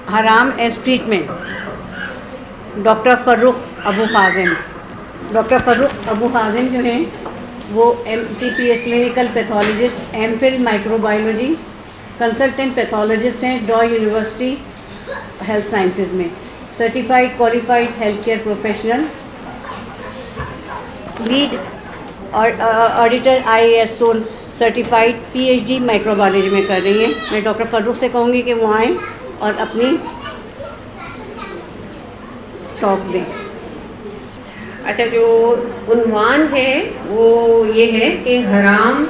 حرام as treatment. Doctor فروخ ابو خازن. Doctor فروخ ابو خازن جو ہیں وہ MCPS clinical pathologist, MPhil micro biology, consultant pathologist ہیں ڈا یونیورسٹی ہیلتھ سائنسز میں، certified qualified health care professional, lead auditor IAS civil certified, PhD micro biology میں کر رہی ہیں. میں ڈاکٹر فروخ سے کہوں گی کہ وہ آئیں اور اپنی ٹاک دیں. اچھا، جو عنوان ہے وہ یہ ہے کہ حرام،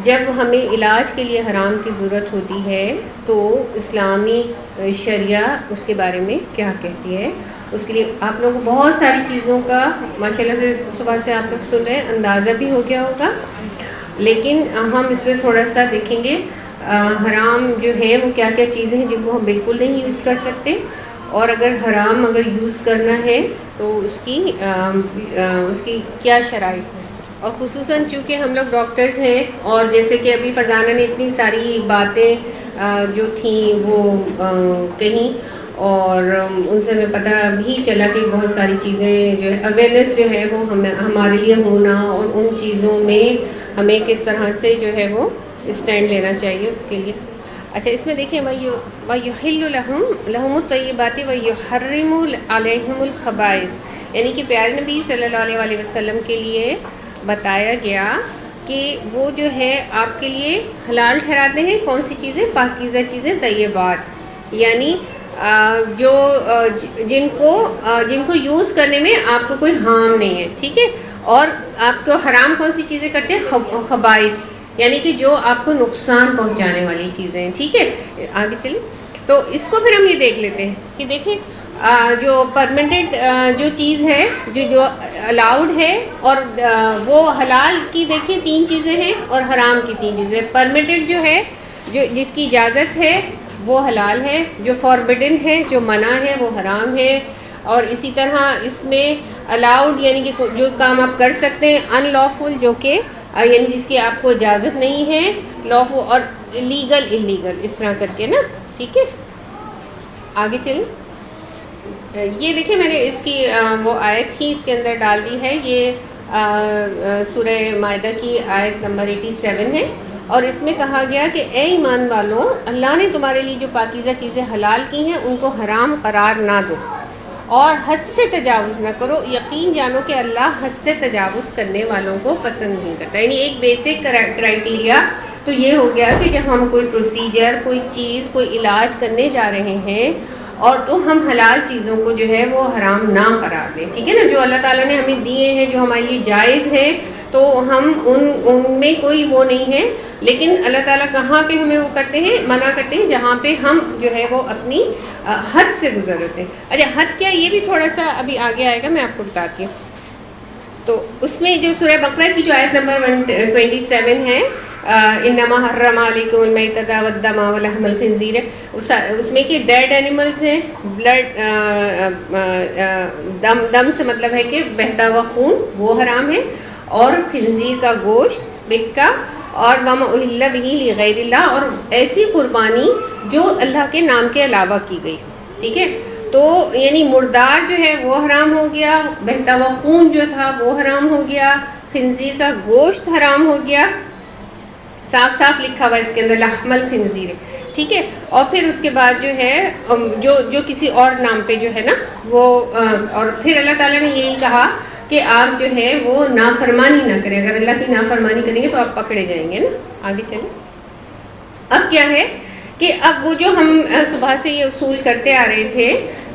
جب ہمیں علاج کے لیے حرام کی ضرورت ہوتی ہے تو اسلامی شریعہ اس کے بارے میں کیا کہتی ہے. اس کے لیے آپ لوگوں کو بہت ساری چیزوں کا ماشاءاللہ سے صبح سے آپ لوگ سن رہے ہیں، اندازہ بھی ہو گیا ہوگا، لیکن ہم اس میں تھوڑا سا دیکھیں گے حرام جو ہے وہ کیا کیا چیزیں ہیں جن کو ہم بالکل نہیں یوز کر سکتے، اور اگر حرام اگر یوز کرنا ہے تو اس کی کیا شرائط ہے. اور خصوصاً چونکہ ہم لوگ ڈاکٹرز ہیں، اور جیسے کہ ابھی فرزانہ نے اتنی ساری باتیں جو تھیں وہ کہیں، اور ان سے ہمیں پتہ بھی چلا کہ بہت ساری چیزیں جو ہے اویئرنیس جو ہے وہ ہمارے لیے ہونا، اور ان چیزوں میں ہمیں کس طرح سے جو ہے وہ اسٹینڈ لینا چاہیے اس کے لیے. اچھا، اس میں دیکھیں وَيُحِلُّ لَهُمُ الطَّيِّبَاتِ وَيُحَرِّمُ عَلَيْهِمُ الْخَبَائِثَ، یعنی کہ پیارے نبی صلی اللہ علیہ وآلہ وسلم کے لیے بتایا گیا کہ وہ جو ہے آپ کے لیے حلال ٹھہراتے ہیں کون سی چیزیں، پاکیزہ چیزیں، طیبات، یعنی جن کو یوز کرنے میں آپ کو کوئی ہارم نہیں ہے، ٹھیک ہے. اور آپ کو حرام کون سی چیزیں کرتے ہیں، خبائث، یعنی کہ جو آپ کو نقصان پہنچانے والی چیزیں ہیں، ٹھیک ہے. آگے چلیں تو اس کو پھر ہم یہ دیکھ لیتے ہیں کہ دیکھیں جو پرمننٹ جو چیز ہے جو الاؤڈ ہے، اور وہ حلال کی دیکھیں 3 چیزیں ہیں اور حرام کی 3 چیزیں. پرمننٹ جو ہے، جو جس کی اجازت ہے وہ حلال ہے، جو فاربڈن ہے، جو منع ہے، وہ حرام ہے. اور اسی طرح اس میں الاؤڈ یعنی کہ جو کام آپ کر سکتے ہیں، ان لافل جو کہ یعنی جس کی آپ کو اجازت نہیں ہے، لافل، اور لیگل اس طرح کر کے نا، ٹھیک ہے. آگے چلیں. یہ دیکھیں میں نے اس کی وہ آیت ہی اس کے اندر ڈال دی ہے، یہ سورہ مائدہ کی آیت نمبر 87 ہے، اور اس میں کہا گیا کہ اے ایمان والوں، اللہ نے تمہارے لیے جو پاکیزہ چیزیں حلال کی ہیں ان کو حرام قرار نہ دو، اور حد سے تجاوز نہ کرو، یقین جانو کہ اللہ حد سے تجاوز کرنے والوں کو پسند نہیں کرتا. یعنی ایک بیسک کرائیٹیریا تو یہ ہو گیا کہ جب ہم کوئی پروسیجر، کوئی چیز، کوئی علاج کرنے جا رہے ہیں اور تو ہم حلال چیزوں کو جو ہے وہ حرام نہ قرار دیں، ٹھیک ہے نا. جو اللہ تعالیٰ نے ہمیں دیے ہیں، جو ہمارے لیے جائز ہیں، تو ہم ان میں کوئی وہ نہیں ہے، لیکن اللہ تعالیٰ کہاں پہ ہمیں وہ کرتے ہیں، منع کرتے ہیں، جہاں پہ ہم جو ہے وہ اپنی حد سے گزر رہتے ہیں. اچھا، حد کیا، یہ بھی تھوڑا سا ابھی آگے آئے گا، میں آپ کو بتاتی ہوں. تو اس میں جو سورہ بقرہ کی جو آیت نمبر 127 ہے، انما حرم علیکم المیتۃ والدم ولحم الخنزیر، اس میں کہ ڈیڈ اینیملز ہیں، بلڈ، دم سے مطلب ہے کہ بہتا ہوا خون، وہ حرام ہے، اور خنزیر کا گوشت، بکا، اور وما اہل بہ لغیر اللہ، اور ایسی قربانی جو اللہ کے نام کے علاوہ کی گئی، ٹھیک ہے. تو یعنی مردار جو ہے وہ حرام ہو گیا، بہتا ہوا خون جو تھا وہ حرام ہو گیا، خنزیر کا گوشت حرام ہو گیا، صاف صاف لکھا ہوا اس کے اندر لحم الخنزیر، ٹھیک ہے. اور پھر اس کے بعد جو ہے جو کسی اور نام پہ جو ہے نا وہ، اور پھر اللہ تعالیٰ نے یہی کہا کہ آپ جو ہے وہ نافرمانی نہ کریں، اگر اللہ کی نافرمانی کریں گے تو آپ پکڑے جائیں گے نا. آگے چلیں. اب کیا ہے کہ اب وہ جو ہم صبح سے یہ اصول کرتے آ رہے تھے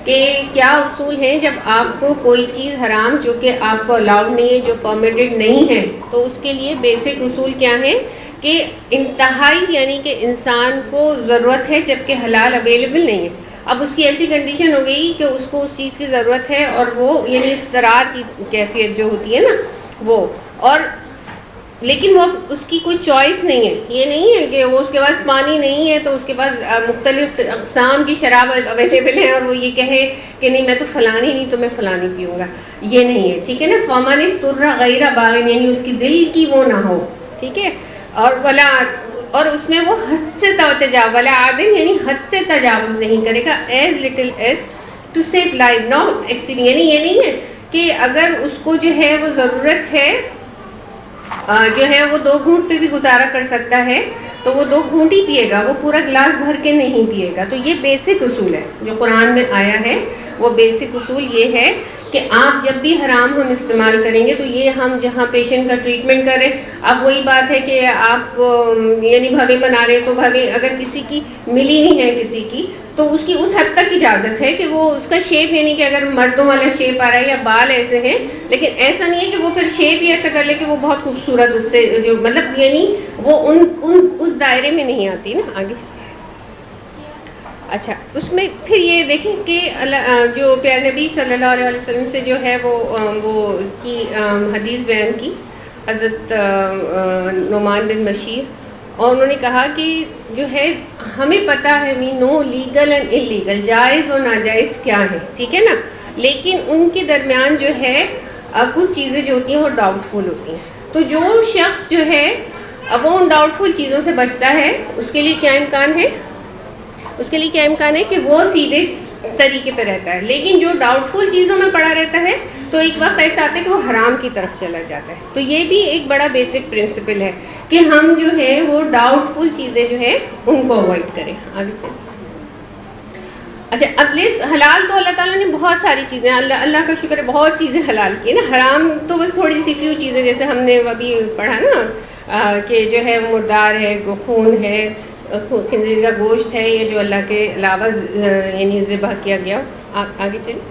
کہ کیا اصول ہیں جب آپ کو کوئی چیز حرام جو کہ آپ کو الاؤڈ نہیں ہے، جو پرمیٹڈ نہیں ہے، تو اس کے لیے بیسک اصول کیا ہے کہ انتہائی یعنی کہ انسان کو ضرورت ہے جبکہ حلال اویلیبل نہیں ہے. اب اس کی ایسی کنڈیشن ہو گئی کہ اس کو اس چیز کی ضرورت ہے، اور وہ یعنی اضطرار کی کیفیت جو ہوتی ہے نا وہ، اور لیکن وہ اس کی کوئی چوائس نہیں ہے. یہ نہیں ہے کہ وہ اس کے پاس پانی نہیں ہے تو اس کے پاس مختلف اقسام کی شراب اویلیبل ہے اور وہ یہ کہے کہ نہیں میں تو فلانی نہیں تو میں فلانی پیوں گا، یہ نہیں ہے، ٹھیک ہے نا. فَمَنِ اضْطُرَّ غَيْرَ بَاغٍ، یعنی اس کی دل کی وہ نہ ہو، ٹھیک ہے. اور ولا اور اس میں وہ حد سے تجاوز والا عادل یعنی حد سے تجاوز نہیں کرے گا, as little as to save life not exceeding, یعنی یہ نہیں ہے کہ اگر اس کو جو ہے وہ ضرورت ہے جو ہے وہ 2 گھونٹ پہ بھی گزارا کر سکتا ہے تو وہ 2 گھونٹ ہی پیے گا, وہ پورا گلاس بھر کے نہیں پیے گا. تو یہ بیسک اصول ہے جو قرآن میں آیا ہے, وہ بیسک اصول یہ ہے کہ آپ جب بھی حرام ہم استعمال کریں گے تو یہ ہم جہاں پیشنٹ کا ٹریٹمنٹ کر رہے ہیں, اب وہی بات ہے کہ آپ یعنی بھویں بنا رہے ہیں تو بھویں اگر کسی کی ملی نہیں ہے کسی کی تو اس کی اس حد تک اجازت ہے کہ وہ اس کا شیپ, یعنی کہ اگر مردوں والا شیپ آ رہا ہے یا بال ایسے ہیں, لیکن ایسا نہیں ہے کہ وہ پھر شیپ ہی ایسا کر لے کہ وہ بہت خوبصورت اس سے جو مطلب یعنی وہ اس دائرے میں نہیں آتی نا آگے. اچھا اس میں پھر یہ دیکھیں کہ جو پیارے نبی صلی اللہ علیہ وسلم سے جو ہے وہ کی حدیث بیان کی حضرت نعمان بن بشیر, اور انہوں نے کہا کہ جو ہے ہمیں پتہ ہے وی نو لیگل اینڈ انلیگل, جائز اور ناجائز کیا ہے, ٹھیک ہے نا, لیکن ان کے درمیان جو ہے کچھ چیزیں جو ہوتی ہیں وہ ڈاؤٹ فل ہوتی ہیں. تو جو شخص جو ہے وہ ان ڈاؤٹ فل چیزوں سے بچتا ہے اس کے لیے کیا امکان ہے, اس کے لیے کیا امکان ہے کہ وہ سیدھے طریقے پہ رہتا ہے. لیکن جو ڈاؤٹ فل چیزوں میں پڑا رہتا ہے تو ایک وقت ایسا آتا ہے کہ وہ حرام کی طرف چلا جاتا ہے. تو یہ بھی ایک بڑا بیسک پرنسپل ہے کہ ہم جو ہے وہ ڈاؤٹ فل چیزیں جو ہے ان کو اوائڈ کریں. آگے چلیں. اچھا اب لسٹ حلال تو اللہ تعالیٰ نے بہت ساری چیزیں, اللہ کا شکر ہے بہت چیزیں حلال کی نا. حرام تو بس تھوڑی سی فیو چیزیں, جیسے ہم نے ابھی پڑھا نا کہ جو ہے مردار ہے, خون ہے, خنزیر کا گوشت ہے, یہ جو اللہ کے علاوہ یعنی ذبح کیا گیا. آگے چلیں.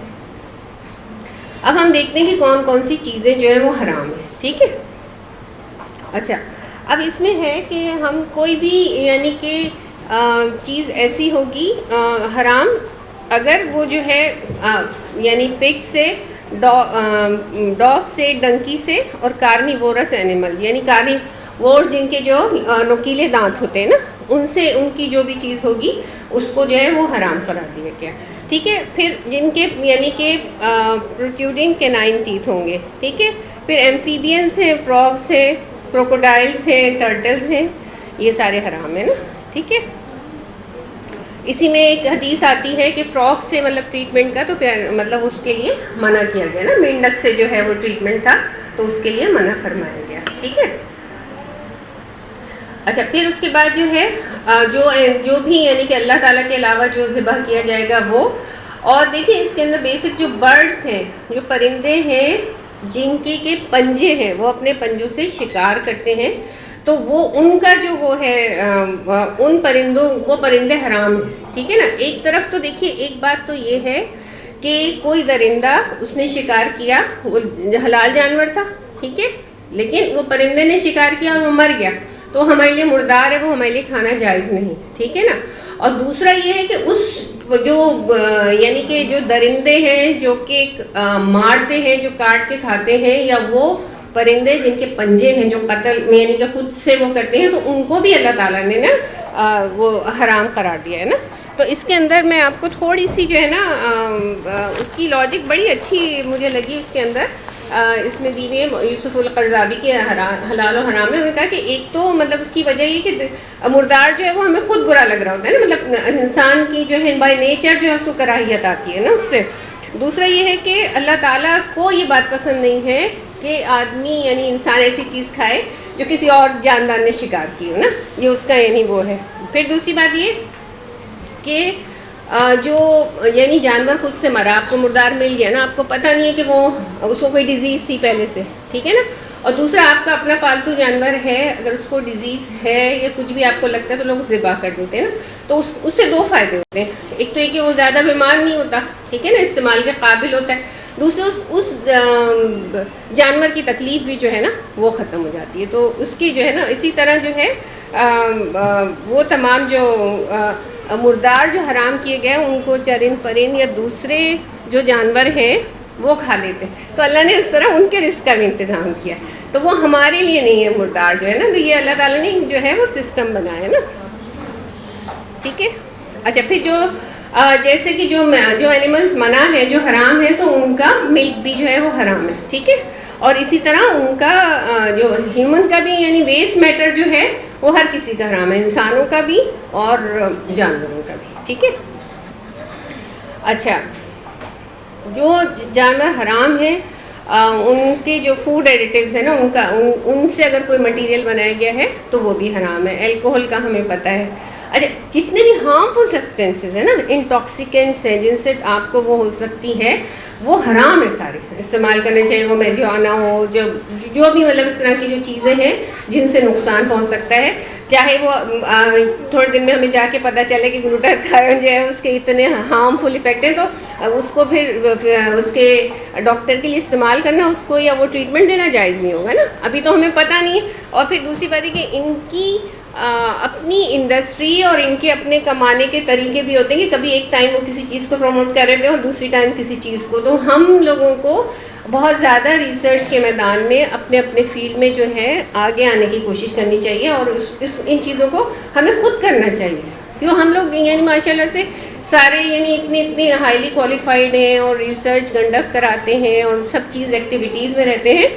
اب ہم دیکھتے ہیں کہ کون کون سی چیزیں جو ہیں وہ حرام ہیں, ٹھیک ہے. اچھا اب اس میں ہے کہ ہم کوئی بھی یعنی کہ چیز ایسی ہوگی حرام اگر وہ جو ہے یعنی پگ سے, ڈاگ سے, ڈنکی سے اور کارنیورس اینیمل, یعنی کارنیورس جن کے جو نوکیلے دانت ہوتے ہیں نا ان سے ان کی جو بھی چیز ہوگی اس کو جو ہے وہ حرام قرار دیا گیا, ٹھیک ہے. پھر جن کے یعنی کہ پروٹیوڈنگ کینائن ٹیتھ ہوں گے, ٹھیک ہے. پھر ایمفیبینس ہیں, فراگس ہیں, کروکوڈائلس ہیں, ٹرٹلز ہیں, یہ سارے حرام ہیں نا, ٹھیک ہے. اسی میں ایک حدیث آتی ہے کہ فراگ سے مطلب ٹریٹمنٹ کا تو مطلب اس کے لیے منع کیا گیا نا, مینڈک سے جو ہے وہ ٹریٹمنٹ تھا تو اس کے لیے منع فرمایا گیا, ٹھیک ہے. اچھا پھر اس کے بعد جو ہے جو بھی یعنی کہ اللہ تعالیٰ کے علاوہ جو ذبح کیا جائے گا وہ, اور دیکھیں اس کے اندر بیسک جو برڈس ہیں, جو پرندے ہیں جن کے پنجے ہیں وہ اپنے پنجوں سے شکار کرتے ہیں, تو وہ ان کا جو وہ ہے ان پرندوں وہ پرندے حرام ہیں, ٹھیک ہے نا. ایک طرف تو دیکھیے ایک بات تو یہ ہے کہ کوئی درندہ اس نے شکار کیا, وہ حلال جانور تھا, ٹھیک ہے, لیکن وہ پرندے نے شکار کیا اور وہ مر گیا تو ہمارے لیے مردار ہے, وہ ہمارے لیے کھانا جائز نہیں, ٹھیک ہے نا. اور دوسرا یہ ہے کہ اس جو یعنی کہ جو درندے ہیں جو کہ مارتے ہیں, جو کاٹ کے کھاتے ہیں, یا وہ پرندے جن کے پنجے ہیں جو قتل یعنی کہ خود سے وہ کرتے ہیں, تو ان کو بھی اللہ تعالیٰ نے نا وہ حرام قرار دیا ہے نا. تو اس کے اندر میں آپ کو تھوڑی سی جو ہے نا اس کی لاجک بڑی اچھی مجھے لگی اس کے اندر, اس میں دی ہوئی یوسف القرضاوی کے حلال و حرام میں. انہوں نے کہا کہ ایک تو مطلب اس کی وجہ یہ کہ مردار جو ہے وہ ہمیں خود برا لگ رہا ہوتا ہے نا, مطلب انسان کی جو ہے بائی نیچر جو ہے اس کو کراہیت آتی ہے نا اس سے. دوسرا یہ ہے کہ اللہ تعالیٰ کو یہ بات پسند نہیں ہے کہ آدمی یعنی انسان ایسی چیز کھائے جو کسی اور جاندار نے شکار کی ہو نا, یہ اس کا یعنی وہ ہے. پھر دوسری بات یہ کہ جو یعنی جانور خود سے مرا, آپ کو مردار مل گیا نا, آپ کو پتہ نہیں ہے کہ وہ اس کو کوئی ڈیزیز تھی پہلے سے, ٹھیک ہے نا. اور دوسرا آپ کا اپنا پالتو جانور ہے, اگر اس کو ڈیزیز ہے یا کچھ بھی آپ کو لگتا ہے تو لوگ ذبح کر دیتے ہیں نا. تو اس سے 2 فائدے ہوتے ہیں. ایک تو یہ کہ وہ زیادہ بیمار نہیں ہوتا, ٹھیک ہے نا, استعمال کے قابل ہوتا ہے. دوسرے اس جانور کی تکلیف بھی جو ہے نا وہ ختم ہو جاتی ہے. تو اس کی جو ہے نا اسی طرح جو ہے وہ تمام جو مردار جو حرام کیے گئے ان کو چرند پرند یا دوسرے جو جانور ہیں وہ کھا لیتے ہیں. تو اللہ نے اس طرح ان کے رزق کا بھی انتظام کیا, تو وہ ہمارے لیے نہیں ہے مردار جو ہے نا, تو یہ اللہ تعالیٰ نے جو ہے وہ سسٹم بنایا ہے نا, ٹھیک ہے. اچھا پھر جو جیسے کہ جو اینیملز منع ہے جو حرام ہے تو ان کا ملک بھی جو ہے وہ حرام ہے, ٹھیک ہے. اور اسی طرح ان کا جو ہیومن کا بھی یعنی ویسٹ میٹر جو ہے وہ ہر کسی کا حرام ہے, انسانوں کا بھی اور جانوروں کا بھی, ٹھیک ہے. اچھا, جو جانور حرام ہیں ان کے جو فوڈ ایڈیٹیوز ہیں نا ان سے اگر کوئی مٹیریل بنایا گیا ہے تو وہ بھی حرام ہے. الکوہل کا ہمیں پتہ ہے. اچھا, جتنے بھی ہارمفل سبسٹینسز ہیں نا, انٹاکسیکینٹس ہیں جن سے آپ کو وہ ہو سکتی ہے, وہ حرام ہے سارے استعمال کرنے چاہیے. وہ میریجوانا ہو, جو بھی مطلب اس طرح کی جو چیزیں ہیں جن سے نقصان پہنچ سکتا ہے, چاہے وہ تھوڑے دن میں ہمیں جا کے پتہ چلے کہ گلوٹاتھیون جو ہے اس کے اتنے ہارمفل افیکٹ ہیں, تو اس کو پھر اس کے ڈاکٹر کے لیے استعمال کرنا اس کو یا وہ ٹریٹمنٹ دینا جائز نہیں ہوگا نا. ابھی تو ہمیں پتہ نہیں ہے. اور پھر دوسری بات ہے کہ ان کی اپنی انڈسٹری اور ان کے اپنے کمانے کے طریقے بھی ہوتے ہیں کہ کبھی ایک ٹائم وہ کسی چیز کو پروموٹ کر رہے تھے اور دوسری ٹائم کسی چیز کو. تو ہم لوگوں کو بہت زیادہ ریسرچ کے میدان میں اپنے اپنے فیلڈ میں جو ہے آگے آنے کی کوشش کرنی چاہیے, اور ان چیزوں کو ہمیں خود کرنا چاہیے. کیوں ہم لوگ یعنی ماشاء اللہ سے سارے یعنی اتنے ہائیلی کوالیفائڈ ہیں اور ریسرچ کنڈکٹ کراتے ہیں اور سب چیز ایکٹیویٹیز میں رہتے ہیں.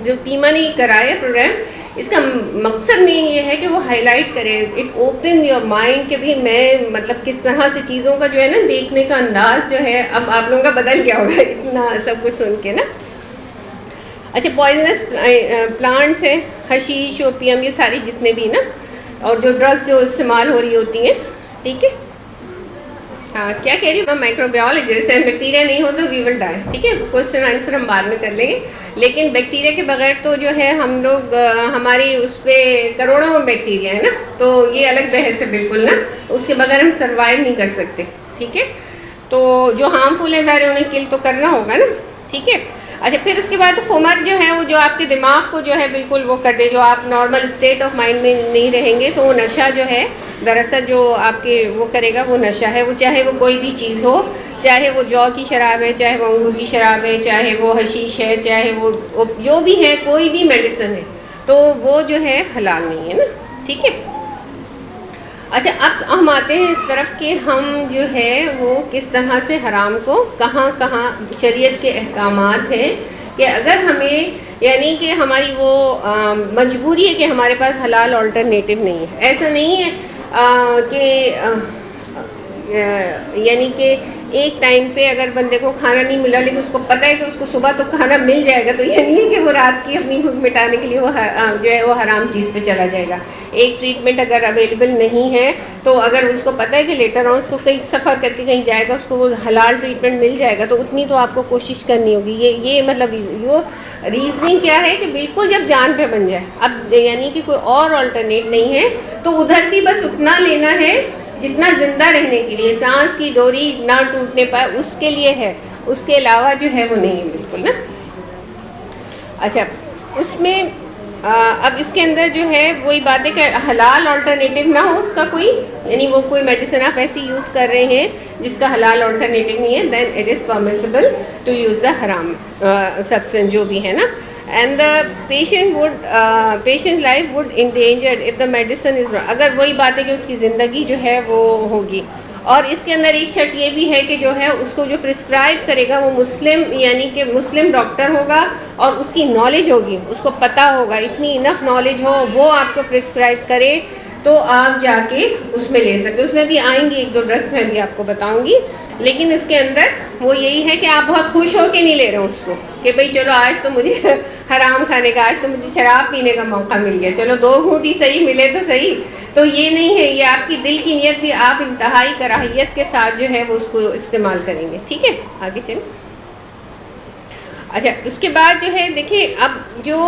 جو پیما نے کرایا پروگرام, اس کا مقصد مین یہ ہے کہ وہ ہائی لائٹ کرے, اٹ اوپن یور مائنڈ کہ بھی میں مطلب کس طرح سے چیزوں کا جو ہے نا دیکھنے کا انداز جو ہے اب آپ لوگوں کا بدل گیا ہوگا اتنا سب کچھ سن کے نا. اچھا, پوائزنس پلانٹس ہیں, حشیش, اوپیم, یہ ساری جتنے بھی نا, اور جو ڈرگس جو استعمال ہو رہی ہوتی ہیں, ٹھیک ہے. ہاں, کیا کہہ رہی ہوں, مائکرو بایولوجسٹ ہیں, بیکٹیریا نہیں ہو تو وی ول ڈائی, ٹھیک ہے. کوشچن آنسر ہم بعد میں کر لیں گے, لیکن بیکٹیریا کے بغیر تو جو ہے ہم لوگ ہماری اس پہ کروڑوں بیکٹیریا ہے نا, تو یہ الگ بحث ہے بالکل نا, اس کے بغیر ہم سروائیو نہیں کر سکتے, ٹھیک ہے. تو جو ہارمفل ہے ظاہر انہیں کل تو کرنا ہوگا نا, ٹھیک ہے. اچھا, پھر اس کے بعد خمر جو ہے وہ جو آپ کے دماغ کو جو ہے بالکل وہ کر دے, جو آپ نارمل اسٹیٹ آف مائنڈ میں نہیں رہیں گے, تو وہ نشہ جو ہے دراصل جو آپ کے وہ کرے گا وہ نشہ ہے. وہ چاہے وہ کوئی بھی چیز ہو, چاہے وہ جو کی شراب ہے, چاہے وہ انگور کی شراب ہے, چاہے وہ حشیش ہے, چاہے وہ جو بھی ہے, کوئی بھی میڈیسن ہے, تو وہ جو ہے حلال نہیں ہے نا, ٹھیک ہے. اچھا, اب ہم آتے ہیں اس طرف کہ ہم جو ہے وہ کس طرح سے حرام کو کہاں کہاں شریعت کے احکامات ہیں کہ اگر ہمیں یعنی کہ ہماری وہ مجبوری ہے کہ ہمارے پاس حلال آلٹرنیٹو نہیں ہے. ایسا نہیں ہے کہ یعنی کہ ایک ٹائم پہ اگر بندے کو کھانا نہیں ملا لیکن اس کو پتہ ہے کہ اس کو صبح تو کھانا مل جائے گا, تو یہ نہیں ہے کہ وہ رات کی اپنی بھوک مٹانے کے لیے وہ جو ہے وہ حرام چیز پہ چلا جائے گا. ایک ٹریٹمنٹ اگر اویلیبل نہیں ہے تو اگر اس کو پتہ ہے کہ لیٹر آن اس کو کہیں سفر کر کے کہیں جائے گا, اس کو وہ حلال ٹریٹمنٹ مل جائے گا, تو اتنی تو آپ کو کوشش کرنی ہوگی. یہ مطلب وہ ریزننگ کیا ہے کہ بالکل جب جان پہ بن جائے, اب یعنی کہ کوئی اور آلٹرنیٹ نہیں ہے, تو ادھر بھی بس اتنا لینا ہے جتنا زندہ رہنے کے لیے, سانس کی ڈوری نہ ٹوٹنے پائے اس کے لیے ہے, اس کے علاوہ جو ہے وہ نہیں ہے بالکل نا. اچھا, اس میں اب اس کے اندر جو ہے وہی بات ہے کہ حلال آلٹرنیٹو نہ ہو اس کا کوئی, یعنی وہ کوئی میڈیسن آپ ایسی یوز کر رہے ہیں جس کا حلال آلٹرنیٹو نہیں ہے, then it is permissible to use the حرام سبسٹنس جو بھی ہے نا. And the patient life would endangered if the medicine is wrong. اگر وہی بات ہے کہ اس کی زندگی جو ہے وہ ہوگی. اور اس کے اندر ایک شرط یہ بھی ہے کہ جو ہے اس کو جو پرسکرائب کرے گا وہ مسلم یعنی کہ مسلم ڈاکٹر ہوگا, اور اس کی نالج ہوگی, اس کو پتہ ہوگا, اتنی انف نالج ہو, وہ آپ کو پرسکرائب کرے تو آپ جا کے اس میں لے سکتے. اس میں بھی آئیں گی ایک دو ڈرگس میں بھی آپ کو بتاؤں گی, لیکن اس کے اندر وہ یہی ہے کہ آپ بہت خوش ہو کے نہیں لے رہے ہو اس کو کہ بھئی چلو آج تو مجھے حرام کھانے کا, آج تو مجھے شراب پینے کا موقع مل گیا, چلو 2 گھونٹ ہی صحیح ملے تو صحیح. تو یہ نہیں ہے, یہ آپ کی دل کی نیت بھی آپ انتہائی کراہیت کے ساتھ جو ہے وہ اس کو استعمال کریں گے, ٹھیک ہے. آگے چلیں. اچھا, اس کے بعد جو ہے دیکھیں, اب جو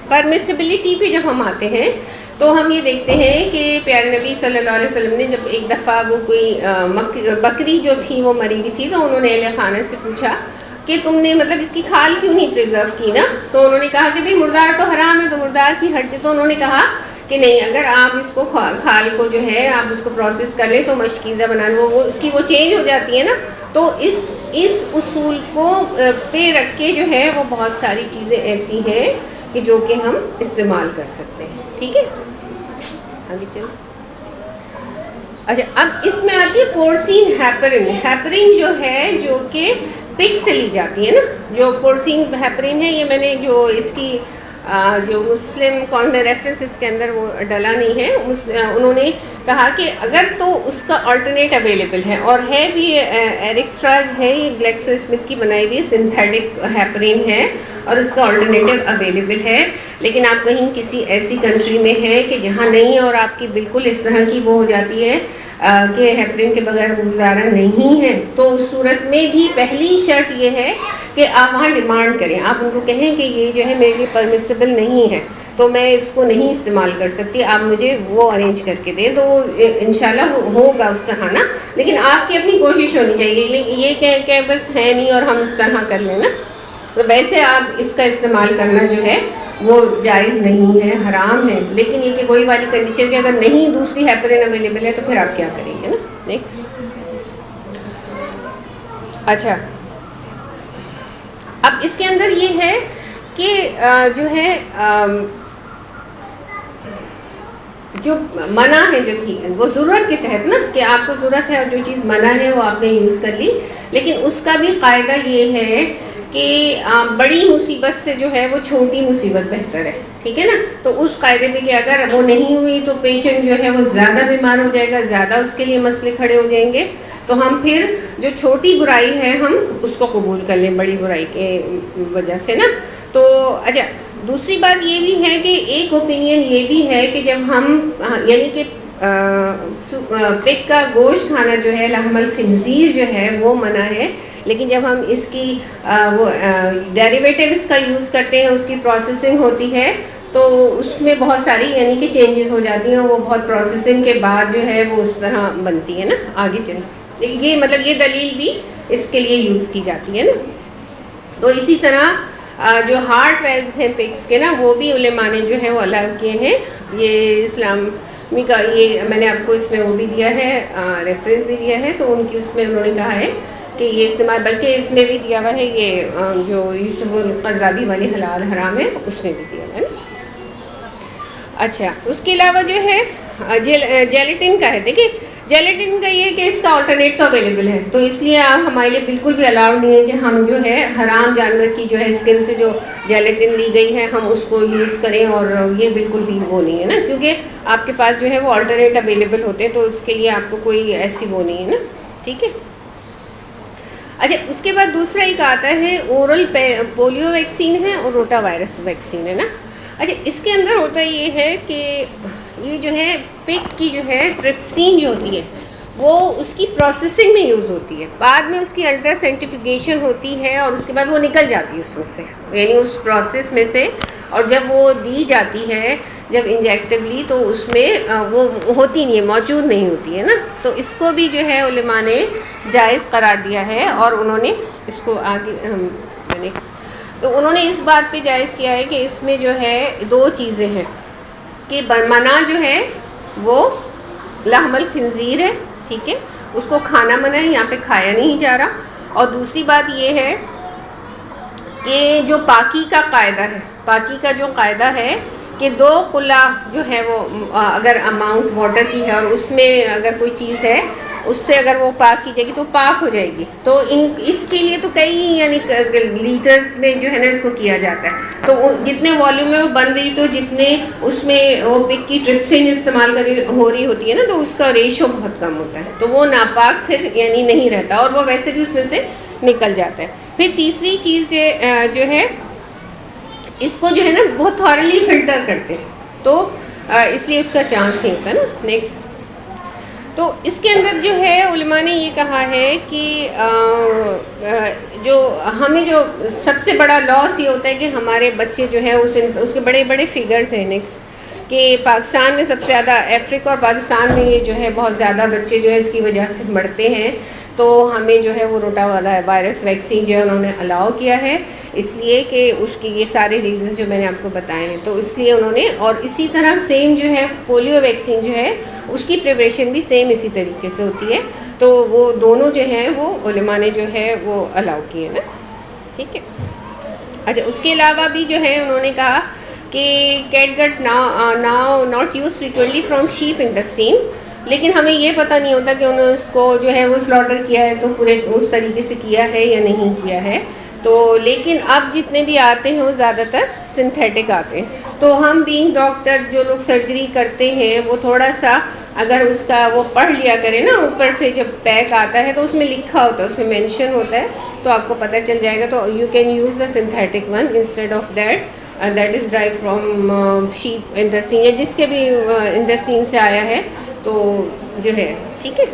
پرمیسیبلٹی پہ جب ہم آتے ہیں تو ہم یہ دیکھتے ہیں کہ پیارے نبی صلی اللہ علیہ وسلم نے جب ایک دفعہ وہ کوئی بکری جو تھی وہ مری ہوئی تھی, تو انہوں نے اہل خانہ سے پوچھا کہ تم نے مطلب اس کی کھال کیوں نہیں پریزرو کی نا. تو انہوں نے کہا کہ بھئی مردار تو حرام ہے, تو مردار کی ہر چیز. تو انہوں نے کہا کہ نہیں, اگر آپ اس کو کھال کو جو ہے آپ اس کو پروسیس کر لیں تو مشکیزہ بنانا وہ اس کی وہ چینج ہو جاتی ہے نا. تو اس اصول کو پہ رکھ کے جو ہے وہ بہت ساری چیزیں ایسی ہیں کہ جو کہ ہم استعمال کر سکتے ہیں, ٹھیک ہے. آگے چلو. اچھا, اب اس میں آتی ہے پورسین ہیپرین. ہیپرین جو ہے جو کہ پگ سے لی جاتی ہے نا. جو پورسین ہیپرین ہے یہ میں نے جو اس کی جو مسلم کون میں ریفرنس اس کے اندر وہ ڈلا نہیں ہے, انہوں نے کہا کہ اگر تو اس کا آلٹرنیٹ اویلیبل ہے, اور ہے بھی ایرکسٹراز ہے, یہ گلیکسو اسمتھ کی بنائی ہوئی سنتھیٹک ہیپرین ہے اور اس کا آلٹرنیٹیو اویلیبل ہے, لیکن آپ کہیں کسی ایسی کنٹری میں ہے کہ جہاں نہیں اور آپ کی بالکل اس طرح کی وہ ہو جاتی ہے کہ ہیپرین کے بغیر گزارا نہیں ہے, تو اس صورت میں بھی پہلی شرط یہ ہے کہ آپ وہاں ڈیمانڈ کریں, آپ ان کو کہیں کہ یہ جو ہے میرے لیے پرمیسیبل نہیں ہے, تو میں اس کو نہیں استعمال کر سکتی, آپ مجھے وہ ارینج کر کے دیں, تو انشاءاللہ ہوگا اس طرح نا. لیکن آپ کی اپنی کوشش ہونی چاہیے, یہ کہ بس ہے نہیں اور ہم اس طرح کر لیں نا, تو ویسے آپ اس کا استعمال کرنا جو ہے وہ جائز نہیں ہے, حرام ہے. لیکن یہ کہ وہی والی کنڈیشن کہ اگر نہیں دوسری ہیپرین اویلیبل ہے تو پھر آپ کیا کریں گے نا. نیکسٹ. اچھا, اب اس کے اندر یہ ہے کہ جو ہے جو منع ہے جو تھی وہ ضرورت کے تحت نا, کہ آپ کو ضرورت ہے اور جو چیز منع ہے وہ آپ نے یوز کر لی, لیکن اس کا بھی قاعدہ یہ ہے کہ بڑی مصیبت سے جو ہے وہ چھوٹی مصیبت بہتر ہے, ٹھیک ہے نا. تو اس قاعدے میں کہ اگر وہ نہیں ہوئی تو پیشنٹ جو ہے وہ زیادہ بیمار ہو جائے گا, زیادہ اس کے لیے مسئلے کھڑے ہو جائیں گے, تو ہم پھر جو چھوٹی برائی ہے ہم اس کو قبول کر لیں بڑی برائی کے وجہ سے نا. تو اچھا, دوسری بات یہ بھی ہے کہ ایک اوپینین یہ بھی ہے کہ جب ہم یعنی کہ پگ کا گوشت کھانا جو ہے لحم الخنزیر جو ہے وہ منع ہے, لیکن جب ہم اس کی وہ ڈیریویٹیوز کا یوز کرتے ہیں, اس کی پروسیسنگ ہوتی ہے, تو اس میں بہت ساری یعنی کہ چینجز ہو جاتی ہیں, وہ بہت پروسیسنگ کے بعد جو ہے وہ اس طرح بنتی ہے نا. آگے چلیں, یہ مطلب یہ دلیل بھی اس کے لیے یوز کی جاتی ہے نا. تو اسی طرح جو ہارٹ ویلوز ہیں پگس کے نا, وہ بھی علماء نے جو ہے وہ الاؤ کیے ہیں. یہ اسلامی کا یہ میں نے آپ کو اس میں وہ بھی دیا ہے, ریفرنس بھی دیا ہے, تو ان کی اس میں انہوں نے کہا ہے کہ یہ استعمال, بلکہ اس میں بھی دیا ہوا ہے یہ جو یوسف القرضاوی والی حلال حرام ہے اس میں بھی دیا ہوا ہے. اچھا, اس کے علاوہ جو ہے جیلیٹن کا ہے. دیکھیے جیلیٹن کا یہ کہ اس کا آلٹرنیٹ تو اویلیبل ہے, تو اس لیے ہمارے لیے بالکل بھی الاؤڈ نہیں ہے کہ ہم جو ہے حرام جانور کی جو ہے اسکن سے جو جیلیٹن لی گئی ہے ہم اس کو یوز کریں, اور یہ بالکل بھی وہ نہیں ہے نا, کیونکہ آپ کے پاس جو ہے وہ آلٹرنیٹ اویلیبل ہوتے ہیں, تو اس کے لیے آپ کو کوئی ایسی وہ نہیں ہے نا. ٹھیک ہے. اچھا, اس کے بعد دوسرا ایک آتا ہے اورل پولیو ویکسین ہے اور روٹا وائرس ویکسین ہے نا. اچھا, اس کے اندر ہوتا یہ ہے کہ یہ جو ہے پگ کی جو ہے ٹرپسین جو ہوتی ہے وہ اس کی پروسیسنگ میں یوز ہوتی ہے, بعد میں اس کی الٹرا سینٹیفیکیشن ہوتی ہے اور اس کے بعد وہ نکل جاتی ہے اس میں سے, یعنی اس پروسیس میں سے, اور جب وہ دی جاتی ہے جب انجیکٹیولی تو اس میں وہ ہوتی نہیں ہے, موجود نہیں ہوتی ہے نا. تو اس کو بھی جو ہے علماء نے جائز قرار دیا ہے, اور انہوں نے اس کو آگے تو انہوں نے اس بات پہ جائز کیا ہے کہ اس میں جو ہے دو چیزیں ہیں کہ منع جو ہے وہ لحم الخنزیر ہے, ٹھیک ہے, اس کو کھانا منع ہے, یہاں پہ کھایا نہیں جا رہا. اور دوسری بات یہ ہے کہ جو پاکی کا قاعدہ ہے, پاکی کا جو قاعدہ ہے کہ 2 قلہ جو ہے وہ اگر اماؤنٹ واٹر کی ہے اور اس میں اگر کوئی چیز ہے اس سے اگر وہ پاک کی جائے گی تو پاک ہو جائے گی. تو اس کے لیے تو کئی یعنی لیٹرز میں جو ہے نا اس کو کیا جاتا ہے, تو جتنے والیوم میں وہ بن رہی, تو جتنے اس میں وہ پگ کی ٹرپسین استعمال ہو رہی ہوتی ہے نا, تو اس کا ریشو بہت کم ہوتا ہے, تو وہ ناپاک پھر یعنی نہیں رہتا, اور وہ ویسے بھی اس میں سے نکل جاتا ہے. پھر تیسری چیز جو ہے اس کو جو ہے نا بہت تھورلی فلٹر کرتے ہیں, تو اس لیے اس کا چانس نہیں ہوتا نا. نیکسٹ. تو اس کے اندر جو ہے علماء نے یہ کہا ہے کہ جو ہمیں جو سب سے بڑا لاس یہ ہوتا ہے کہ ہمارے بچے جو ہے اس کے بڑے بڑے فگرز ہیں نیکسٹ کہ پاکستان میں سب سے زیادہ, افریقہ اور پاکستان میں یہ جو ہے بہت زیادہ بچے جو ہے اس کی وجہ سے مرتے ہیں. تو ہمیں جو ہے وہ روٹا والا وائرس ویکسین جو ہے انہوں نے الاؤ کیا ہے, اس لیے کہ اس کی یہ سارے ریزنز جو میں نے آپ کو بتائے ہیں, تو اس لیے انہوں نے. اور اسی طرح سیم جو ہے پولیو ویکسین جو ہے اس کی پریپریشن بھی سیم اسی طریقے سے ہوتی ہے, تو وہ دونوں جو ہیں وہ علماء نے جو ہے وہ الاؤ کیے نا. ٹھیک ہے. اچھا, اس کے علاوہ بھی جو ہے انہوں نے کہا کہ catgut now not use frequently from sheep intestine, لیکن ہمیں یہ پتہ نہیں ہوتا کہ انہوں نے اس کو جو ہے وہ سلاٹر کیا ہے تو پورے اس طریقے سے کیا ہے یا نہیں کیا ہے. تو لیکن اب جتنے بھی آتے ہیں وہ زیادہ تر سنتھیٹک آتے ہیں. تو ہم بینگ ڈاکٹر جو لوگ سرجری کرتے ہیں وہ تھوڑا سا اگر اس کا وہ پڑھ لیا کرے نا, اوپر سے جب پیک آتا ہے تو اس میں لکھا ہوتا ہے, اس میں مینشن ہوتا ہے, تو آپ کو پتہ چل جائے گا. تو you can use the synthetic one instead of that is derive from sheep intestine, یا جس کے بھی انٹسٹین سے آیا ہے تو جو ہے ٹھیک ہے.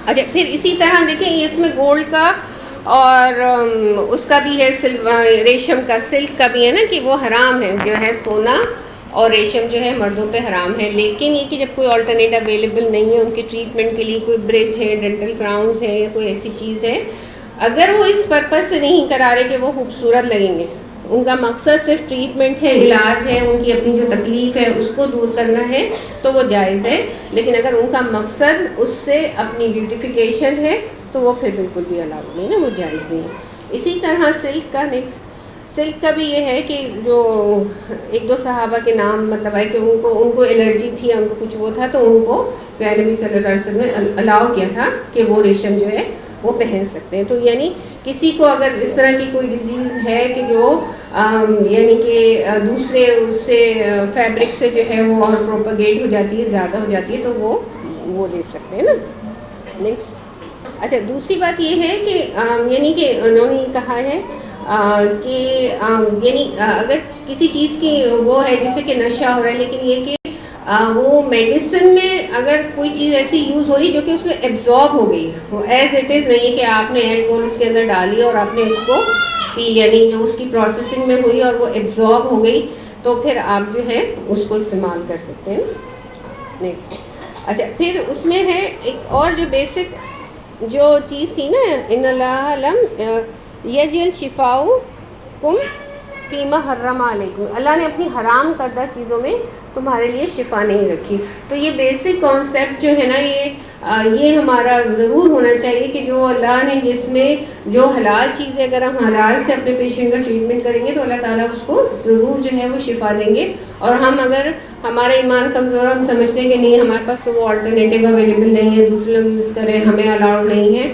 اچھا پھر اسی طرح دیکھیں اس میں گولڈ کا اور اس کا بھی ہے, ریشم کا, سلک کا بھی ہے نا کہ وہ حرام ہے, جو ہے سونا اور ریشم جو ہے مردوں پہ حرام ہے. لیکن یہ کہ جب کوئی آلٹرنیٹ اویلیبل نہیں ہے ان کے ٹریٹمنٹ کے لیے, کوئی برج ہے, ڈینٹل کراؤنز ہے, یا کوئی ایسی چیز ہے, اگر وہ اس پرپز سے نہیں کرا رہے کہ وہ خوبصورت لگیں گے, ان کا مقصد صرف ٹریٹمنٹ ہے, علاج ہے, ان کی اپنی جو تکلیف ہے اس کو دور کرنا ہے, تو وہ جائز ہے. لیکن اگر ان کا مقصد اس سے اپنی بیوٹیفیکیشن ہے تو وہ پھر بالکل بھی الاؤڈ نہیں نا, وہ جائز نہیں ہے. اسی طرح سلک کا سلک کا بھی یہ ہے کہ جو ایک دو صحابہ کے نام مطلب ہے کہ ان کو الرجی تھی, ان کو کچھ وہ تھا, تو ان کو پیارے نبی صلی اللہ علیہ وسلم نے الاؤ کیا تھا کہ وہ ریشم جو ہے وہ پہن سکتے ہیں. تو یعنی کسی کو اگر اس طرح کی کوئی ڈیزیز ہے کہ جو یعنی کہ دوسرے اس سے فیبرک سے جو ہے وہ اور پروپگیٹ ہو جاتی ہے, زیادہ ہو جاتی ہے, تو وہ لے سکتے ہیں نا. نیکسٹ. اچھا دوسری بات یہ ہے کہ یعنی کہ انہوں نے یہ کہا ہے کہ یعنی اگر کسی چیز کی وہ ہے جیسے کہ نشہ ہو رہا ہے, لیکن یہ کہ وہ میڈیسن میں اگر کوئی چیز ایسی یوز ہو رہی جو کہ اس میں ایبزارب ہو گئی, وہ ایز اٹ از نہیں ہے کہ آپ نے الکوہول اس کے اندر ڈالی اور آپ نے اس کو پی, یعنی جو اس کی پروسیسنگ میں ہوئی اور وہ ایبزارب ہو گئی, تو پھر آپ جو ہے اس کو استعمال کر سکتے ہیں. نیکسٹ. اچھا پھر اس میں ہے ایک اور جو بیسک جو چیز تھی نا, ان اللہ علم یجعل شفاءکم فیما حرم علیکم, اللہ نے اپنی حرام کردہ چیزوں میں تمہارے لیے شفا نہیں رکھی. تو یہ بیسک کانسیپٹ جو ہے نا یہ ہمارا ضرور ہونا چاہیے کہ جو اللہ نے جس میں جو حلال چیز ہے, اگر ہم حلال سے اپنے پیشنٹ کا ٹریٹمنٹ کریں گے تو اللہ تعالیٰ اس کو ضرور جو ہے وہ شفا دیں گے. اور ہم اگر ہمارا ایمان کمزور, ہم سمجھتے ہیں کہ نہیں ہمارے پاس وہ آلٹرنیٹیو اویلیبل نہیں ہے, دوسرے لوگ یوز کریں, ہمیں الاؤڈ نہیں ہے,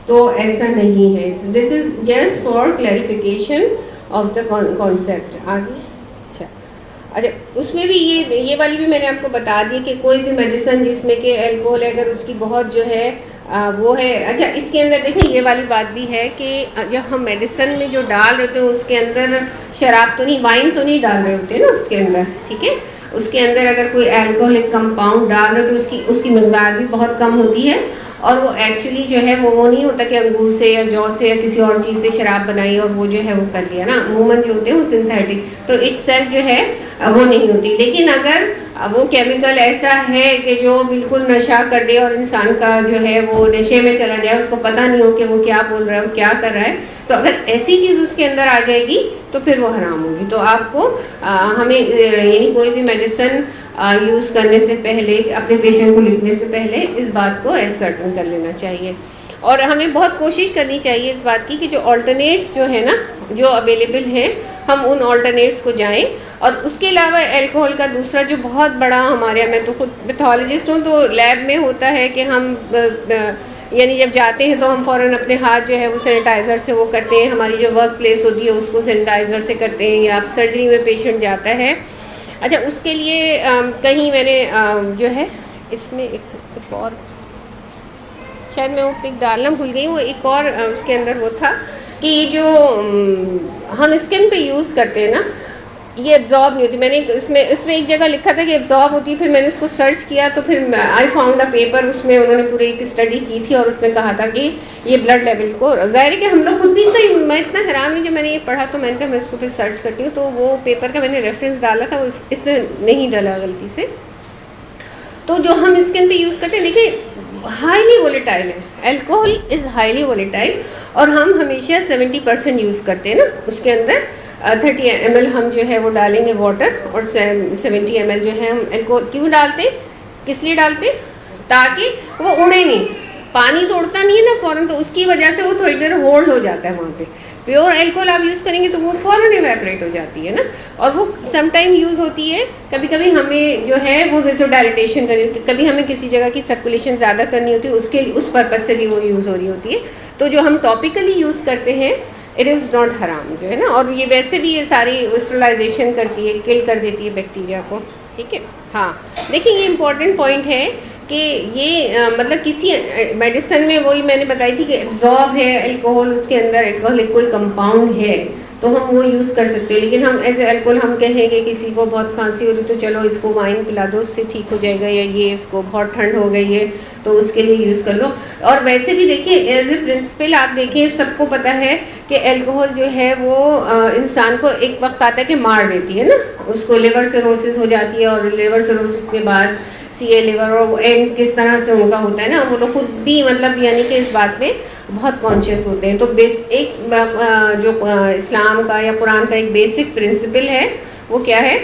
تو ایسا نہیں ہے. This is just for clarification of the concept. آگے اچھا اس میں بھی یہ والی بھی میں نے آپ کو بتا دی کہ کوئی بھی میڈیسن جس میں کہ الکوہول ہے, اگر اس کی بہت جو ہے وہ ہے. اچھا اس کے اندر دیکھیں یہ والی بات بھی ہے کہ جب ہم میڈیسن میں جو ڈال رہے ہوتے ہیں اس کے اندر شراب تو نہیں, وائن تو نہیں ڈال رہے ہوتے نا اس کے اندر, ٹھیک ہے. اس کے اندر اگر کوئی الکوہولک کمپاؤنڈ ڈال رہے تو اس کی مقدار بھی بہت کم ہوتی ہے, اور وہ ایکچولی جو ہے وہ نہیں ہوتا کہ انگور سے یا جو سے یا کسی اور چیز سے شراب بنائی اور وہ جو ہے وہ کر لیا نا. عموماً جو ہوتے ہیں وہ سنتھیٹک, تو اٹ سیلف جو ہے وہ نہیں ہوتی. لیکن اگر وہ کیمیکل ایسا ہے کہ جو بالکل نشہ کر دے اور انسان کا جو ہے وہ نشے میں چلا جائے, اس کو پتہ نہیں ہو کہ وہ کیا بول رہا ہے, وہ کیا کر رہا ہے, تو اگر ایسی چیز اس کے اندر آ جائے گی تو پھر وہ حرام ہوگی. تو آپ کو ہمیں یعنی کوئی بھی میڈیسن یوز کرنے سے پہلے, اپنے پیشنٹ کو لکھنے سے پہلے اس بات کو ایسرٹن کر لینا چاہیے. اور ہمیں بہت کوشش کرنی چاہیے اس بات کی کہ جو آلٹرنیٹس جو ہے نا جو اویلیبل ہیں, ہم ان آلٹرنیٹس کو جائیں. اور اس کے علاوہ الکوہول کا دوسرا جو بہت بڑا ہمارے یہاں, میں تو خود پیتھولوجسٹ ہوں, تو لیب میں ہوتا ہے کہ ہم یعنی جب جاتے ہیں تو ہم فوراً اپنے ہاتھ جو ہے وہ سینیٹائزر سے وہ کرتے ہیں, ہماری جو ورک پلیس ہوتی ہے اس کو سینیٹائزر سے کرتے ہیں, یا سرجری میں پیشنٹ جاتا ہے. اچھا اس کے لیے کہیں میں نے جو ہے اس میں ایک اور شاید میں وہ پک ڈالنا بھول گئی, وہ ایک اور اس کے اندر وہ تھا کہ یہ جو ہم اسکن پہ یوز کرتے ہیں نا یہ ایبزارب نہیں ہوتی. میں نے اس میں ایک جگہ لکھا تھا کہ ایبزارب ہوتی ہے, پھر میں نے اس کو سرچ کیا تو پھر آئی فاؤنڈ اے پیپر, اس میں انہوں نے پوری ایک اسٹڈی کی تھی اور اس میں کہا تھا کہ یہ بلڈ لیول کو, ظاہر ہے کہ ہم لوگ خود بھی میں اتنا حیران ہوں جب میں نے یہ پڑھا, تو میں نے کہا میں اس کو پھر سرچ کرتی ہوں. تو وہ پیپر کا میں نے ریفرنس ڈالا تھا, وہ اس میں نہیں ڈالا غلطی سے. تو جو ہم اسکن پہ یوز کرتے ہیں دیکھیں ہائیلی وولیٹائل ہے, الکوہول از ہائیلی وولیٹائل, اور ہم ہمیشہ 70% یوز کرتے ہیں نا. اس کے اندر 30 ml ہم جو ہے وہ ڈالیں گے واٹر, اور 70 ml جو ہے ہم الکوہول کیوں ڈالتے, کس لیے ڈالتے, تاکہ وہ اڑے نہیں. پانی توڑتا نہیں ہے نا فوراً, تو اس کی وجہ سے وہ تھوڑی دیر ہولڈ ہو جاتا ہے وہاں پہ. پیور الکوہول آپ یوز کریں گے تو وہ فوراً ایویپریٹ ہو جاتی ہے نا, اور وہ سم ٹائم یوز ہوتی ہے. کبھی کبھی ہمیں جو ہے وہ ویزو ڈائلیٹیشن کرنی ہوتی ہے, کبھی ہمیں کسی جگہ کی سرکولیشن زیادہ کرنی ہوتی ہے, اس پرپز سے بھی وہ یوز ہو رہی ہوتی ہے. تو جو ہم ٹاپیکلی یوز کرتے ہیں اٹ از ناٹ حرام جو ہے نا, اور یہ ویسے بھی یہ ساری اسٹرلائزیشن کرتی ہے, کل کر دیتی ہے بیکٹیریا کو. ٹھیک ہے. ہاں دیکھیں یہ امپورٹنٹ پوائنٹ ہے کہ یہ مطلب کسی میڈیسن میں وہی میں نے بتائی تھی کہ ایبزارب ہے الکوہول, اس کے اندر الکوہولک کوئی کمپاؤنڈ ہے تو ہم وہ یوز کر سکتے ہیں. لیکن ہم ایز اے الکوہول ہم کہیں گے کسی کو بہت کھانسی ہو رہی تو چلو اس کو وائن پلا دو, اس سے ٹھیک ہو جائے گا, یا یہ اس کو بہت ٹھنڈ ہو گئی ہے تو اس کے لیے یوز کر لو. اور ویسے بھی دیکھیں ایز اے پرنسپل آپ دیکھیں سب کو پتہ ہے کہ الکوہول جو ہے وہ انسان کو ایک وقت آتا ہے کہ مار دیتی ہے نا, اس کو لیور سیروسس ہو جاتی ہے, اور لیور سیروسس کے بعد سی اے لیور, اور اینڈ کس طرح سے ان کا ہوتا ہے نا, وہ لوگ خود بھی مطلب یعنی کہ اس بات پہ بہت کانشیس ہوتے ہیں. تو ایک جو اسلام کا یا قرآن کا ایک بیسک پرنسپل ہے وہ کیا ہے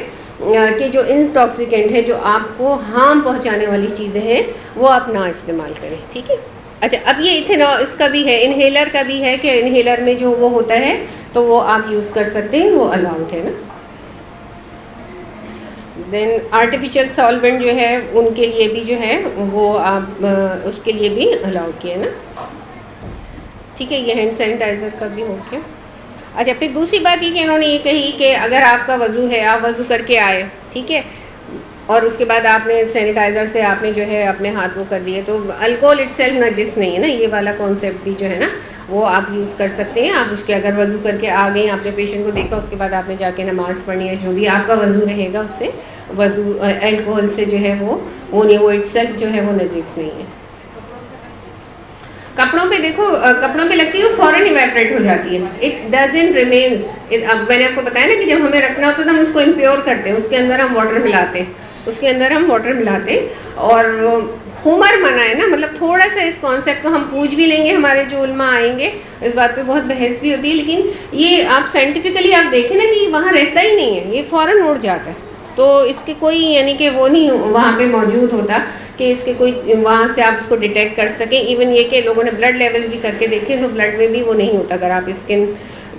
کہ جو انٹاکسیکینٹ ہے, جو آپ کو ہارم پہنچانے والی چیزیں ہیں وہ آپ نہ استعمال کریں. ٹھیک ہے. اچھا اب یہ اس کا بھی ہے, انہیلر کا بھی ہے کہ انہیلر میں جو وہ ہوتا ہے تو وہ آپ یوز کر سکتے ہیں, وہ الاؤڈ ہے نا. دین آرٹیفیشیل سالوینٹ جو ہے ان کے لیے بھی جو ہے وہ آپ اس کے لیے بھی الاؤڈ کیے نا. ٹھیک ہے. یہ ہینڈ سینیٹائزر کا بھی ہو گیا. اچھا پھر دوسری بات یہ کہ انہوں نے یہ کہی کہ اگر آپ کا وضو ہے, آپ وضو کر کے آئے, ٹھیک ہے, اور اس کے بعد آپ نے سینیٹائزر سے آپ نے جو ہے اپنے ہاتھ وہ کر دیے, تو الکوہول اٹ سیلف نجس نہیں ہے نا, یہ والا کانسیپٹ بھی جو ہے نا وہ آپ یوز کر سکتے ہیں. آپ اس کے اگر وضو کر کے آ گئے, آپ نے پیشنٹ کو دیکھا, اس کے بعد آپ نے جا کے نماز پڑھنی ہے, جو بھی آپ کا وضو رہے گا اس سے وضو الکوہول سے جو ہے وہ نہیں, وہ اٹ سیلف جو ہے وہ نجس نہیں ہے. کپڑوں پہ دیکھو, کپڑوں پہ لگتی ہے وہ فوراً ایویپریٹ ہو جاتی ہے, اٹ ڈزنٹ ریمینز. اب میں نے آپ کو بتایا نا کہ جب ہمیں رکھنا ہوتا ہے تو ہم اس کو امپیور کرتے ہیں, اس کے اندر ہم واٹر ملاتے, اور خمر منع ہے نا, مطلب تھوڑا سا اس کانسیپٹ کو ہم پوچھ بھی لیں گے, ہمارے جو علماء آئیں گے اس بات پہ بہت بحث بھی ہوتی ہے, لیکن یہ آپ سائنٹیفکلی آپ دیکھیں نا کہ وہاں رہتا ہی نہیں ہے, یہ فوراً اڑ جاتا ہے. تو اس کے کوئی یعنی کہ وہ نہیں وہاں پہ موجود ہوتا کہ اس کے کوئی وہاں سے آپ اس کو ڈیٹیکٹ کر سکیں. ایون یہ کہ لوگوں نے بلڈ لیول بھی کر کے دیکھے تو بلڈ میں بھی وہ نہیں ہوتا اگر آپ اسکن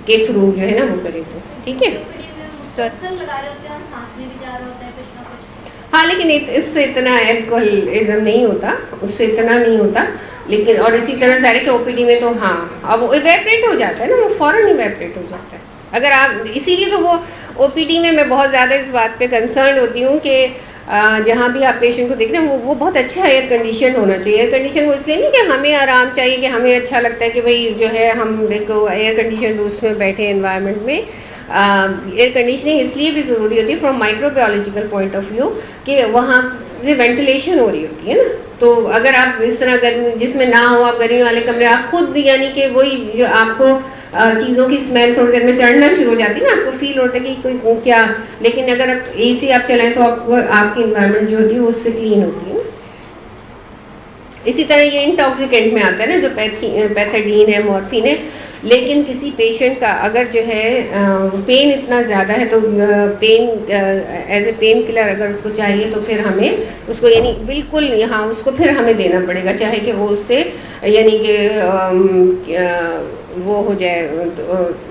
کے تھرو جو ہے نا وہ کریں تو. ٹھیک ہے. ہاں لیکن اس سے اتنا الکوہولزم نہیں ہوتا, اس سے اتنا نہیں ہوتا. لیکن اور اسی طرح ظاہر کہ او پی ڈی میں تو ہاں اب وہ ایویپریٹ ہو جاتا ہے نا, وہ فوراً ایویپریٹ ہو جاتا ہے. اگر آپ اسی لیے تو وہ او پی ڈی میں بہت زیادہ اس بات پہ کنسرنڈ ہوتی ہوں کہ جہاں بھی آپ پیشنٹ کو دیکھ رہے ہیں وہ بہت اچھا ایئر کنڈیشن ہونا چاہیے. ایئر کنڈیشن وہ اس لیے نہیں کہ ہمیں آرام چاہیے, کہ ہمیں اچھا لگتا ہے کہ بھائی جو ہے ہم ایک ایئر کنڈیشن اس میں بیٹھے انوائرمنٹ میں. ایئر کنڈیشننگ اس لیے بھی ضروری ہوتی ہے from microbiological point of view کہ وہاں سے وینٹیلیشن ہو رہی ہوتی ہے نا. تو اگر آپ اس طرح گرمی جس میں نہ ہو, آپ گرمی والے کمرے, آپ خود یعنی کہ وہی جو آپ کو چیزوں کی اسمیل تھوڑی دیر میں چڑھنا شروع ہو جاتی ہے نا, آپ کو فیل ہوتا ہے کہ کوئی کیا. لیکن اگر آپ اے سی آپ چلائیں تو آپ کی انوائرمنٹ جو ہوتی ہے وہ اس سے کلین ہوتی ہے نا. اسی طرح یہ انٹاکسیکینٹ میں آتا ہے نا, جو پیتھیڈین ہے, مورفین ہے. لیکن کسی پیشنٹ کا اگر جو ہے پین اتنا زیادہ ہے تو pain as a painkiller اگر اس کو چاہیے تو پھر ہمیں اس کو یعنی بالکل یہاں اس کو پھر ہمیں دینا پڑے گا, چاہے کہ وہ اس سے یعنی کہ وہ ہو جائے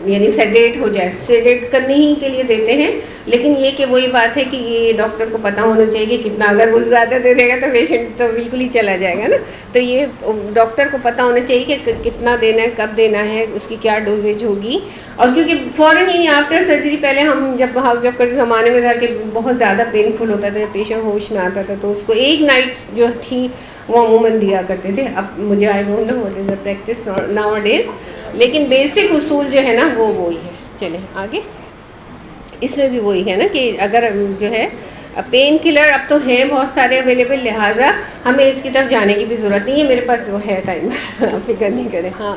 یعنی سیڈیٹ ہو جائے. سیڈیٹ کرنے ہی کے لیے دیتے ہیں, لیکن یہ کہ وہی بات ہے کہ یہ ڈاکٹر کو پتہ ہونا چاہیے کہ کتنا, اگر وہ زیادہ دے دے گا تو پیشنٹ تو بالکل ہی چلا جائے گا نا. تو یہ ڈاکٹر کو پتہ ہونا چاہیے کہ کتنا دینا ہے, کب دینا ہے, اس کی کیا ڈوزیج ہوگی. اور کیونکہ فوراً یعنی آفٹر سرجری, پہلے ہم جب ہاؤس جاب کرتے زمانے میں تھا کہ بہت زیادہ پینفل ہوتا تھا, پیشنٹ ہوش میں آتا تھا, تو اس کو ایک نائٹ جو تھی وہ عموماً دیا کرتے تھے. اب مجھے I don't know what is the practice nowadays, لیکن بیسک اصول جو ہے نا وہ وہی ہے. چلیں آگے. اس میں بھی وہی ہے نا کہ اگر جو ہے پین کلر اب تو ہیں بہت سارے اویلیبل, لہٰذا ہمیں اس کی طرف جانے کی بھی ضرورت نہیں ہے. میرے پاس وہ ہے ٹائم, آپ فکر نہیں کریں. ہاں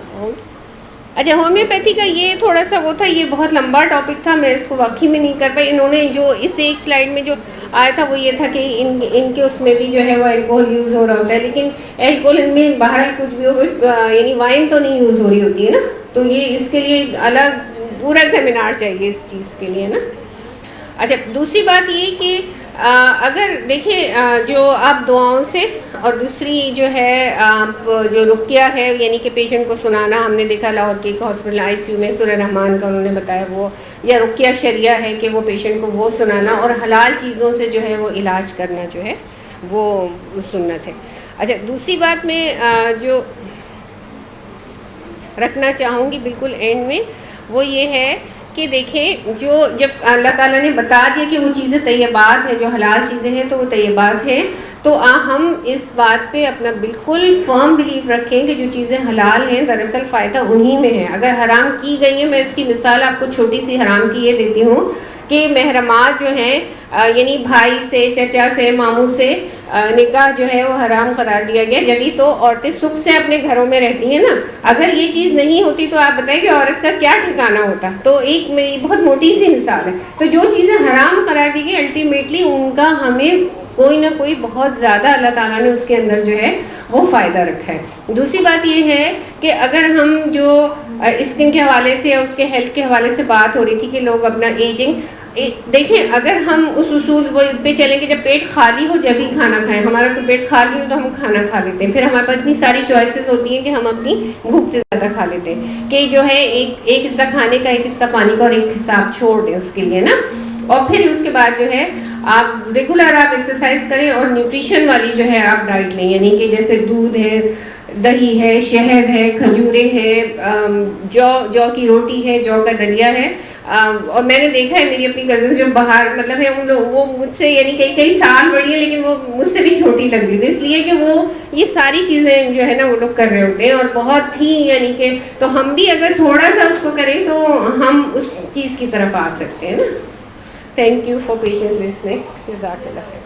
اچھا ہومیوپیتھی کا یہ تھوڑا سا وہ تھا, یہ بہت لمبا ٹاپک تھا, میں اس کو واقعی میں نہیں کر پائی. انہوں نے جو اس ایک سلائڈ میں جو آیا تھا وہ یہ تھا کہ ان کے اس میں بھی جو ہے وہ الکوہول یوز ہو رہا ہوتا ہے, لیکن الکوہول ان میں بہرحال کچھ بھی ہو, یعنی وائن تو نہیں یوز ہو رہی ہوتی ہے نا. تو یہ اس کے لیے الگ پورا سیمینار چاہیے اس چیز کے لیے نا. اچھا دوسری بات یہ کہ اگر دیکھیں جو آپ دعاؤں سے اور دوسری جو ہے آپ جو رقیہ ہے یعنی کہ پیشنٹ کو سنانا، ہم نے دیکھا لاہور کے ایک ہاسپٹل آئی سی یو میں سورہ رحمان کا انہوں نے بتایا وہ، یا رقیہ شریعہ ہے کہ وہ پیشنٹ کو وہ سنانا اور حلال چیزوں سے جو ہے وہ علاج کرنا جو ہے وہ سنت ہے. اچھا دوسری بات میں جو رکھنا چاہوں گی بالکل اینڈ میں وہ یہ ہے کہ دیکھیں جو جب اللہ تعالیٰ نے بتا دیا کہ وہ چیزیں طیبات ہیں، جو حلال چیزیں ہیں تو وہ طیبات ہیں، تو ہم اس بات پہ اپنا بالکل فرم بلیف رکھیں کہ جو چیزیں حلال ہیں دراصل فائدہ انہی میں ہے. اگر حرام کی گئی ہیں، میں اس کی مثال آپ کو چھوٹی سی حرام کی یہ دیتی ہوں کہ محرمات جو ہیں یعنی بھائی سے، چچا سے، ماموں سے نکاح جو ہے وہ حرام قرار دیا گیا، جبھی تو عورتیں سکھ سے اپنے گھروں میں رہتی ہیں نا. اگر یہ چیز نہیں ہوتی تو آپ بتائیں کہ عورت کا کیا ٹھکانہ ہوتا. تو ایک میری بہت موٹی سی مثال ہے. تو جو چیزیں حرام قرار دی گئی الٹیمیٹلی ان کا ہمیں کوئی نہ کوئی بہت زیادہ اللہ تعالیٰ نے اس کے اندر جو ہے وہ فائدہ رکھا ہے. دوسری بات یہ ہے کہ اگر ہم جو اسکن کے حوالے سے یا اس کے ہیلتھ کے حوالے سے بات ہو رہی تھی کہ لوگ اپنا ایجنگ دیکھیں، اگر ہم اس اصول پہ چلیں کہ جب پیٹ خالی ہو جب ہی کھانا کھائیں، ہمارا تو پیٹ خالی ہو تو ہم کھانا کھا لیتے ہیں، پھر ہمارے پاس اتنی ساری چوائسیز ہوتی ہیں کہ ہم اپنی بھوک سے زیادہ کھا لیتے ہیں کہ جو ہے ایک حصہ کھانے کا، ایک حصہ پانی کا اور ایک حصہ آپ چھوڑ دیں اس کے لیے نا. اور پھر اس کے بعد جو ہے آپ ریگولر آپ ایکسرسائز کریں اور نیوٹریشن والی جو ہے آپ ڈائٹ لیں، یعنی کہ جیسے دودھ ہے، دہی ہے، شہد ہے، کھجوریں ہیں، جو کی روٹی ہے، جو کا دلیا ہے. اور میں نے دیکھا ہے میری اپنی کزنس جو باہر مطلب ہے ان لوگ وہ مجھ سے یعنی کئی سال بڑی ہیں لیکن وہ مجھ سے بھی چھوٹی لگ رہی ہے، اس لیے کہ وہ یہ ساری چیزیں جو ہے نا وہ لوگ کر رہے ہوتے ہیں اور بہت ہی یعنی کہ تو ہم بھی اگر تھوڑا سا اس کو کریں تو ہم اس چیز کی طرف آ سکتے ہیں نا. Thank you for patience listening. جزاک اللہ.